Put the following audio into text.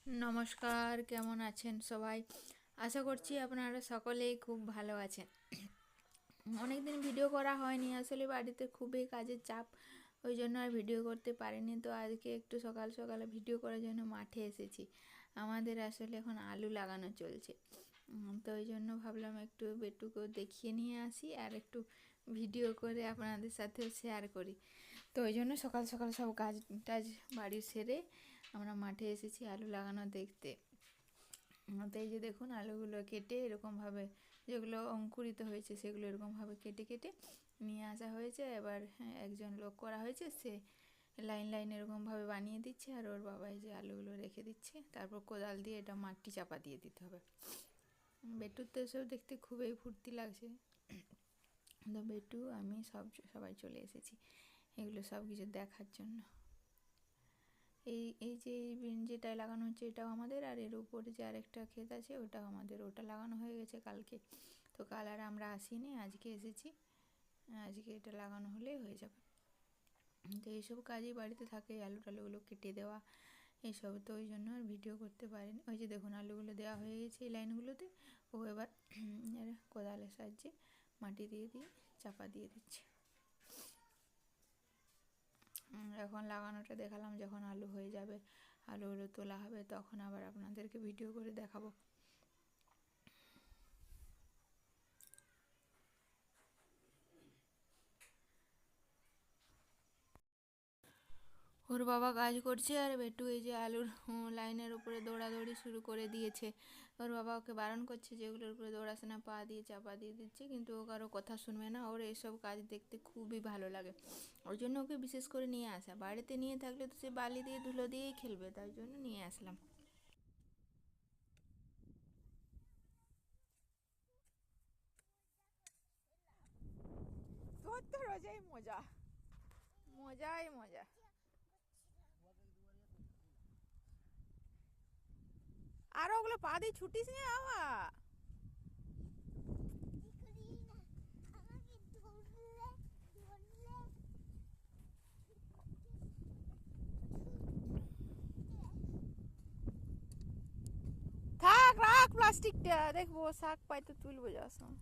নমস্কার, কেমন আছেন সবাই? আশা করছি আপনারা সকলেই খুব ভালো আছেন। অনেকদিন ভিডিও করা হয়নি, আসলে বাড়িতে খুবই কাজের চাপ, ওই জন্য আর ভিডিও করতে পারিনি। তো আজকে একটু সকাল সকালে ভিডিও করার জন্য মাঠে এসেছি। আমাদের আসলে এখন আলু লাগানো চলছে, তো ওই জন্য ভাবলাম একটু বেটুকেও দেখিয়ে নিয়ে আসি আর একটু ভিডিও করে আপনাদের সাথেও শেয়ার করি। তো ওই জন্য সকাল সকাল সব কাজ টাজ বাড়ি সেরে আমরা মাঠে এসেছি আলু লাগানো দেখতে। তো এই যে দেখুন, আলুগুলো কেটে এরকমভাবে যেগুলো অঙ্কুরিত হয়েছে সেগুলো এরকমভাবে কেটে কেটে নিয়ে আসা হয়েছে। এবার একজন লোক করা হয়েছে, সে লাইন লাইন এরকমভাবে বানিয়ে দিচ্ছে, আর ওর বাবা এই যে আলুগুলো রেখে দিচ্ছে। তারপর কোদাল দিয়ে এটা মাটি চাপা দিয়ে দিতে হবে। বেটুর তো এসব দেখতে খুবই ফুর্তি লাগছে। তো বেটু আমি সবাই চলে এসেছি এগুলো সব কিছু দেখার জন্য। এই এই যে যেটায় লাগানো হচ্ছে এটাও আমাদের, আর এর উপরে যে আরেকটা ক্ষেত আছে ওটাও আমাদের। ওটা লাগানো হয়ে গেছে কালকে, তো কাল আর আমরা আসিনি, আজকে এসেছি। আজকে এটা লাগানো হলেই হয়ে যাবে। তো এইসব কাজই বাড়িতে থাকে, আলু টালুগুলো কেটে দেওয়া এইসব। তো ওই জন্য আর ভিডিও করতে পারিনি। ওই যে দেখুন, আলুগুলো দেওয়া হয়ে গেছে এই লাইনগুলোতে। ও এবার কোদালের সাহায্যে মাটি দিয়ে দিয়ে চাপা দিয়ে দিচ্ছে। এখন লাগানোটা দেখালাম, যখন আলু হয়ে যাবে, আলুগুলো তোলা হবে, তখন আবার আপনাদেরকে ভিডিও করে দেখাবো। ওর বাবা কাজ করছে, আর বেটু এই যে আলুর লাইনের উপরে দৌড়াদৌড়ি শুরু করে দিয়েছে। ওর বাবা ওকে বারণ করছে যে এগুলোর উপরে দৌড়াস না, পা দিয়ে চাপা দিয়ে দিচ্ছে, কিন্তু ও কারো কথা শুনবে না। ওর এইসব কাজ দেখতে খুবই ভালো লাগে, ওই জন্য ওকে বিশেষ করে নিয়ে আসা। বাড়িতে নিয়ে থাকলে তো সে বালি দিয়ে ধুলো দিয়েই খেলবে, তাই জন্য নিয়ে আসলাম। তোর তো রোজাই মজা, মজাই মজা। আর ওগুলো পা দিয়ে ছুটিস না বাবা। থাক, রাখ প্লাস্টিকটা, দেখবো শাক পাই তো তুলবো যাওয়ার সময়।